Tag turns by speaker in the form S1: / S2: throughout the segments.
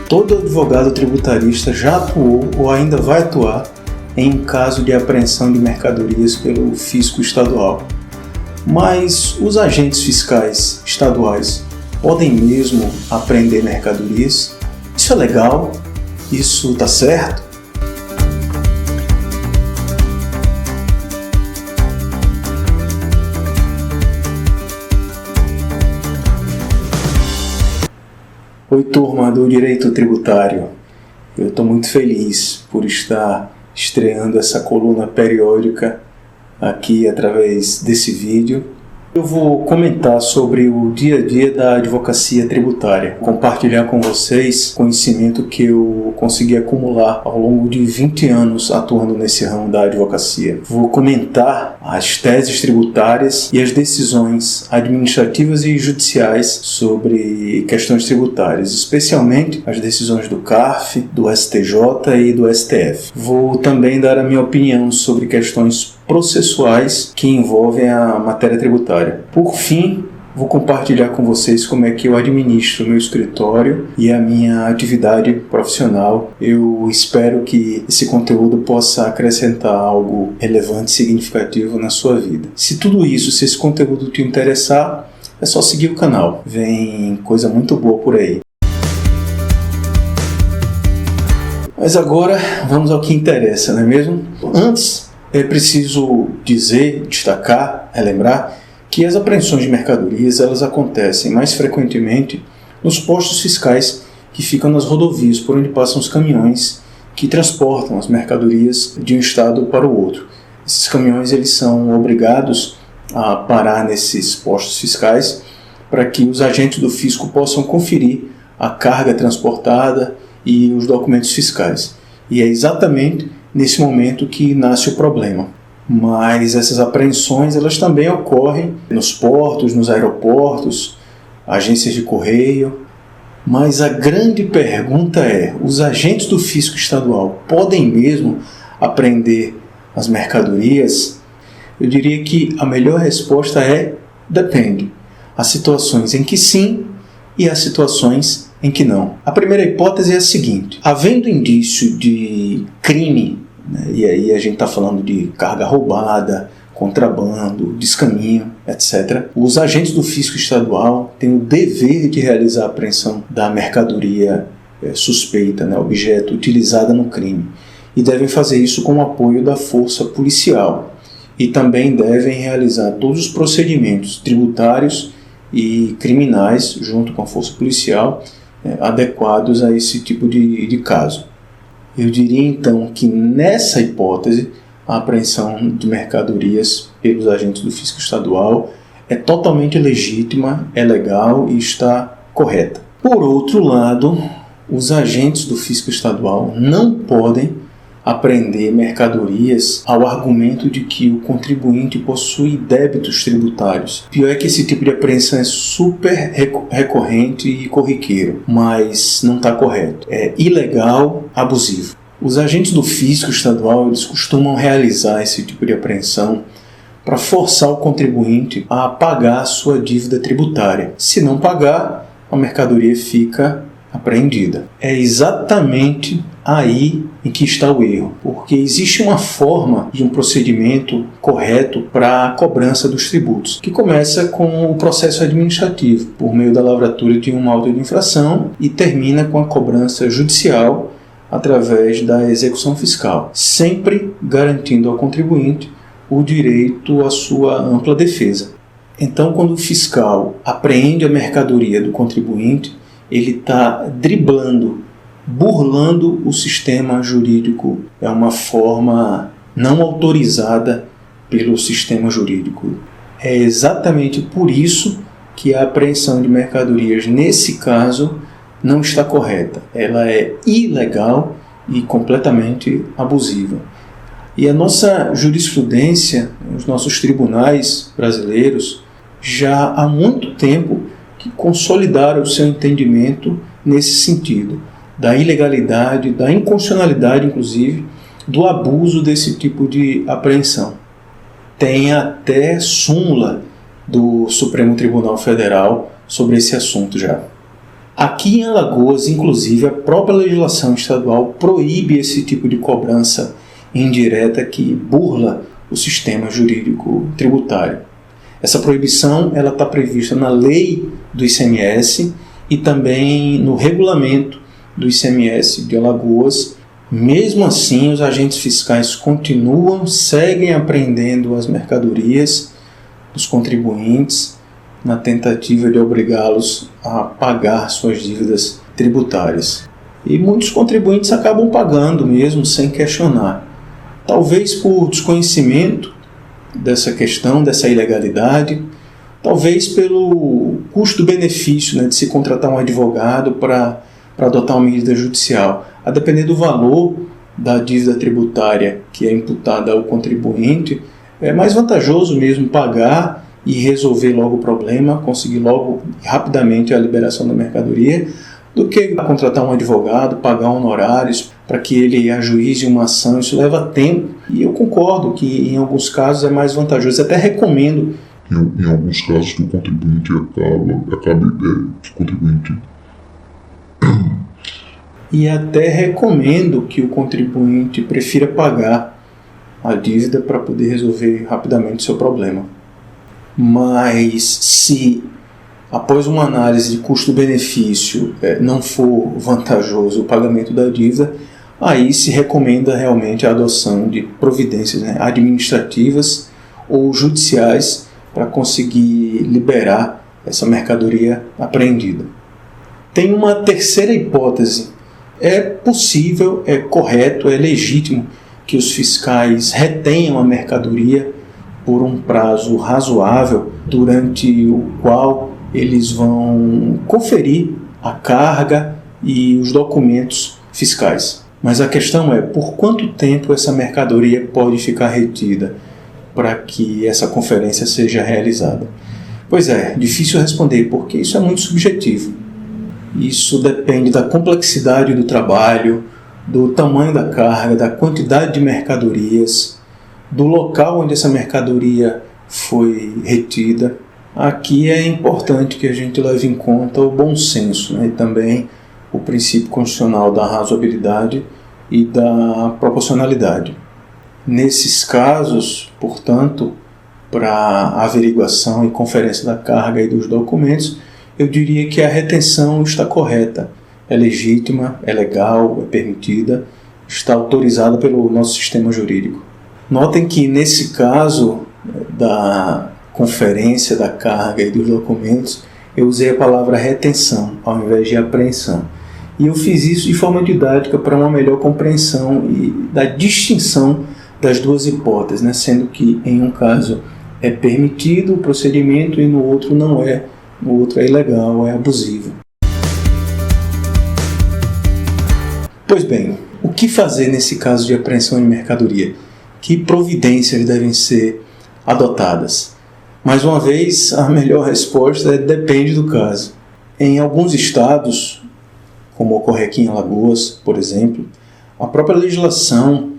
S1: Todo advogado tributarista já atuou ou ainda vai atuar em caso de apreensão de mercadorias pelo fisco estadual. Mas os agentes fiscais estaduais podem mesmo apreender mercadorias? Isso é legal? Isso está certo? Oi, turma do Direito Tributário. Eu estou muito feliz por estar estreando essa coluna periódica aqui através desse vídeo. Eu vou comentar sobre o dia a dia da advocacia tributária, compartilhar com vocês conhecimento que eu consegui acumular ao longo de 20 anos atuando nesse ramo da advocacia. Vou comentar as teses tributárias e as decisões administrativas e judiciais sobre questões tributárias, especialmente as decisões do CARF, do STJ e do STF. Vou também dar a minha opinião sobre questões processuais que envolvem a matéria tributária. Por fim, vou compartilhar com vocês como é que eu administro o meu escritório e a minha atividade profissional. Eu espero que esse conteúdo possa acrescentar algo relevante e significativo na sua vida. Se esse conteúdo te interessar, é só seguir o canal. Vem coisa muito boa por aí. Mas agora vamos ao que interessa, não é mesmo? Antes, é preciso destacar, relembrar que as apreensões de mercadorias elas acontecem mais frequentemente nos postos fiscais que ficam nas rodovias por onde passam os caminhões que transportam as mercadorias de um estado para o outro. Esses caminhões eles são obrigados a parar nesses postos fiscais para que os agentes do fisco possam conferir a carga transportada e os documentos fiscais. E é exatamente nesse momento que nasce o problema. Mas essas apreensões elas também ocorrem nos portos, nos aeroportos, agências de correio. Mas a grande pergunta é: os agentes do fisco estadual podem mesmo apreender as mercadorias? Eu diria que a melhor resposta é: depende. Há situações em que sim e há situações em que não. A primeira hipótese é a seguinte: havendo indício de crime, e aí a gente está falando de carga roubada, contrabando, descaminho, etc., os agentes do fisco estadual têm o dever de realizar a apreensão da mercadoria suspeita, objeto utilizada no crime, e devem fazer isso com o apoio da força policial, e também devem realizar todos os procedimentos tributários e criminais junto com a força policial adequados a esse tipo de caso. Eu diria então que nessa hipótese a apreensão de mercadorias pelos agentes do fisco estadual é totalmente legítima, é legal e está correta. Por outro lado, os agentes do fisco estadual não podem apreender mercadorias ao argumento de que o contribuinte possui débitos tributários. Pior é que esse tipo de apreensão é super recorrente e corriqueiro, mas não está correto. É ilegal, abusivo. Os agentes do fisco estadual eles costumam realizar esse tipo de apreensão para forçar o contribuinte a pagar a sua dívida tributária. Se não pagar, a mercadoria fica apreendida. É exatamente aí em que está o erro, porque existe uma forma e um procedimento correto para a cobrança dos tributos, que começa com o processo administrativo, por meio da lavratura de um auto de infração e termina com a cobrança judicial através da execução fiscal, sempre garantindo ao contribuinte o direito à sua ampla defesa. Então, quando o fiscal apreende a mercadoria do contribuinte, ele está driblando, burlando o sistema jurídico. É uma forma não autorizada pelo sistema jurídico. É exatamente por isso que a apreensão de mercadorias, nesse caso, não está correta. Ela é ilegal e completamente abusiva. E a nossa jurisprudência, os nossos tribunais brasileiros, já há muito tempo que consolidaram o seu entendimento nesse sentido, da ilegalidade, da inconstitucionalidade, inclusive, do abuso desse tipo de apreensão. Tem até súmula do Supremo Tribunal Federal sobre esse assunto já. Aqui em Alagoas, inclusive, a própria legislação estadual proíbe esse tipo de cobrança indireta que burla o sistema jurídico tributário. Essa proibição está prevista na lei do ICMS e também no regulamento do ICMS de Alagoas. Mesmo assim, os agentes fiscais seguem apreendendo as mercadorias dos contribuintes na tentativa de obrigá-los a pagar suas dívidas tributárias. E muitos contribuintes acabam pagando mesmo sem questionar. Talvez por desconhecimento dessa questão, dessa ilegalidade, talvez pelo custo-benefício, de se contratar um advogado para adotar uma medida judicial. A depender do valor da dívida tributária que é imputada ao contribuinte, é mais vantajoso mesmo pagar e resolver logo o problema, conseguir logo rapidamente a liberação da mercadoria, do que contratar um advogado, pagar honorários para que ele ajuize uma ação. Isso leva tempo e eu concordo que em alguns casos é mais vantajoso. Até recomendo
S2: em alguns casos que o contribuinte
S1: que o contribuinte prefira pagar a dívida para poder resolver rapidamente o seu problema. Mas se após uma análise de custo-benefício não for vantajoso o pagamento da dívida, aí se recomenda realmente a adoção de providências administrativas ou judiciais para conseguir liberar essa mercadoria apreendida. Tem uma terceira hipótese. É possível, é correto, é legítimo que os fiscais retenham a mercadoria por um prazo razoável, durante o qual eles vão conferir a carga e os documentos fiscais. Mas a questão é, por quanto tempo essa mercadoria pode ficar retida para que essa conferência seja realizada? Pois é, difícil responder, porque isso é muito subjetivo. Isso depende da complexidade do trabalho, do tamanho da carga, da quantidade de mercadorias, do local onde essa mercadoria foi retida. Aqui é importante que a gente leve em conta o bom senso, e também o princípio constitucional da razoabilidade e da proporcionalidade. Nesses casos, portanto, para a averiguação e conferência da carga e dos documentos, eu diria que a retenção está correta, é legítima, é legal, é permitida, está autorizada pelo nosso sistema jurídico. Notem que nesse caso da conferência da carga e dos documentos, eu usei a palavra retenção ao invés de apreensão. E eu fiz isso de forma didática para uma melhor compreensão e da distinção das duas hipóteses, sendo que em um caso é permitido o procedimento e no outro não é, no outro é ilegal, é abusivo. Pois bem, o que fazer nesse caso de apreensão de mercadoria? Que providências devem ser adotadas? Mais uma vez, a melhor resposta depende do caso. Em alguns estados, como ocorre aqui em Alagoas, por exemplo, a própria legislação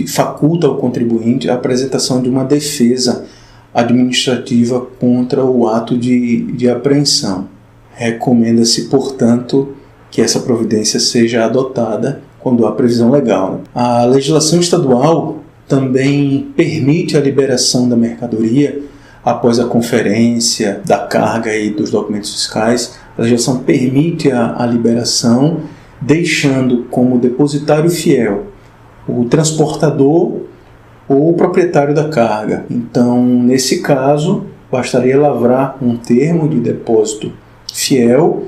S1: faculta ao contribuinte a apresentação de uma defesa administrativa contra o ato de apreensão. Recomenda-se, portanto, que essa providência seja adotada quando há previsão legal. A legislação estadual também permite a liberação da mercadoria após a conferência da carga e dos documentos fiscais. A legislação permite a liberação, deixando como depositário fiel o transportador ou o proprietário da carga. Então, nesse caso, bastaria lavrar um termo de depósito fiel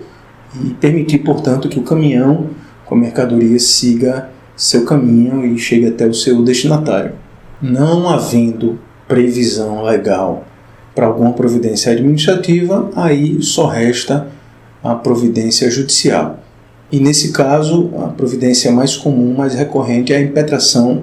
S1: e permitir, portanto, que o caminhão com a mercadoria siga seu caminho e chegue até o seu destinatário. Não havendo previsão legal para alguma providência administrativa, aí só resta a providência judicial. E nesse caso, a providência mais comum, mais recorrente, é a impetração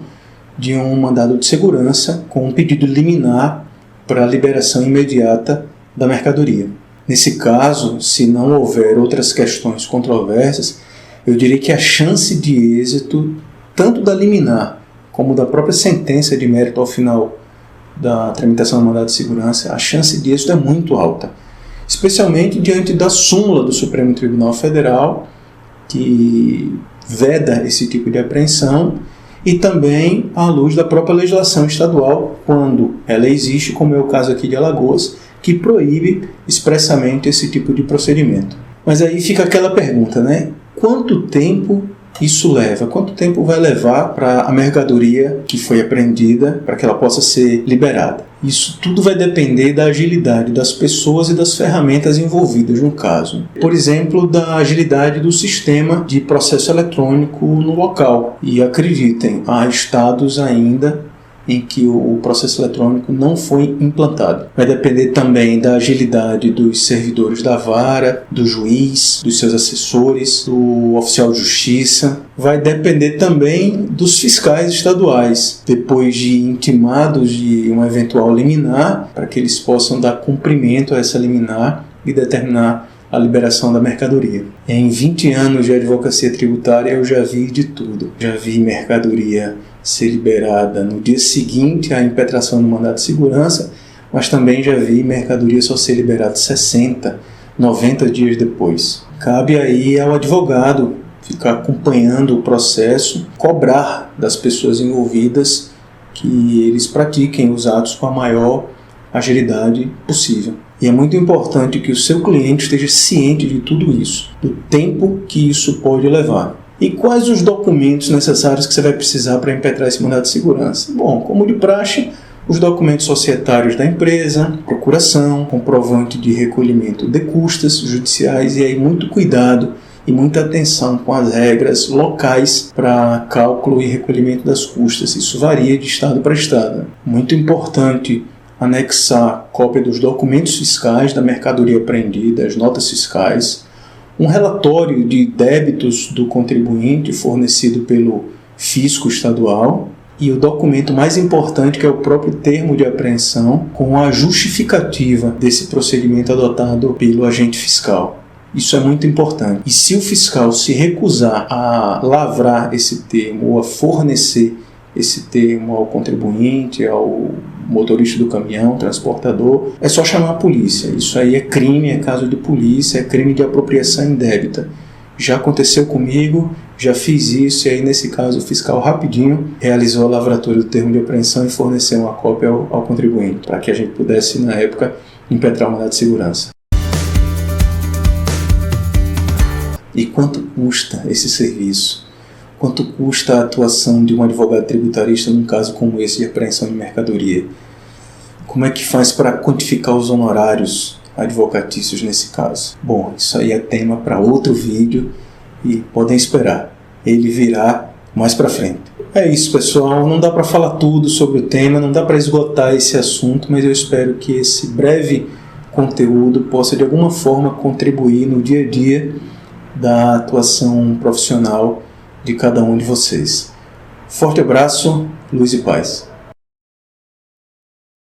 S1: de um mandado de segurança com um pedido liminar para a liberação imediata da mercadoria. Nesse caso, se não houver outras questões controversas, eu diria que a chance de êxito, tanto da liminar como da própria sentença de mérito ao final da tramitação do mandado de segurança, a chance de êxito é muito alta. especialmente diante da súmula do Supremo Tribunal Federal, que veda esse tipo de apreensão, e também à luz da própria legislação estadual, quando ela existe, como é o caso aqui de Alagoas, que proíbe expressamente esse tipo de procedimento. Mas aí fica aquela pergunta, né? Quanto tempo isso leva? Quanto tempo vai levar para a mercadoria que foi apreendida, para que ela possa ser liberada? Isso tudo vai depender da agilidade das pessoas e das ferramentas envolvidas no caso. Por exemplo, da agilidade do sistema de processo eletrônico no local. E acreditem, há estados ainda em que o processo eletrônico não foi implantado. Vai depender também da agilidade dos servidores da vara, do juiz, dos seus assessores, do oficial de justiça. Vai depender também dos fiscais estaduais, depois de intimados de uma eventual liminar, para que eles possam dar cumprimento a essa liminar e determinar a liberação da mercadoria. Em 20 anos de advocacia tributária eu já vi de tudo. Já vi mercadoria ser liberada no dia seguinte à impetração do mandado de segurança, mas também já vi mercadoria só ser liberada 60, 90 dias depois. Cabe aí ao advogado ficar acompanhando o processo, cobrar das pessoas envolvidas que eles pratiquem os atos com a maior agilidade possível. E é muito importante que o seu cliente esteja ciente de tudo isso, do tempo que isso pode levar. E quais os documentos necessários que você vai precisar para impetrar esse mandado de segurança? Bom, como de praxe, os documentos societários da empresa, procuração, comprovante de recolhimento de custas judiciais, e aí muito cuidado e muita atenção com as regras locais para cálculo e recolhimento das custas. Isso varia de estado para estado. Muito importante anexar cópia dos documentos fiscais da mercadoria apreendida, as notas fiscais, um relatório de débitos do contribuinte fornecido pelo fisco estadual e o documento mais importante, que é o próprio termo de apreensão, com a justificativa desse procedimento adotado pelo agente fiscal. Isso é muito importante. E se o fiscal se recusar a lavrar esse termo ou a fornecer esse termo ao contribuinte, ao motorista do caminhão, transportador, é só chamar a polícia. Isso aí é crime, é caso de polícia, é crime de apropriação indébita. Já aconteceu comigo, já fiz isso, e aí nesse caso o fiscal rapidinho realizou a lavratura do termo de apreensão e forneceu uma cópia ao contribuinte, para que a gente pudesse, na época, impetrar o mandado de segurança. E quanto custa esse serviço? Quanto custa a atuação de um advogado tributarista num caso como esse de apreensão de mercadoria? Como é que faz para quantificar os honorários advocatícios nesse caso? Bom, isso aí é tema para outro vídeo e podem esperar, ele virá mais para frente. É isso, pessoal, não dá para falar tudo sobre o tema, não dá para esgotar esse assunto, mas eu espero que esse breve conteúdo possa de alguma forma contribuir no dia a dia da atuação profissional de cada um de vocês. Forte abraço, luz e paz.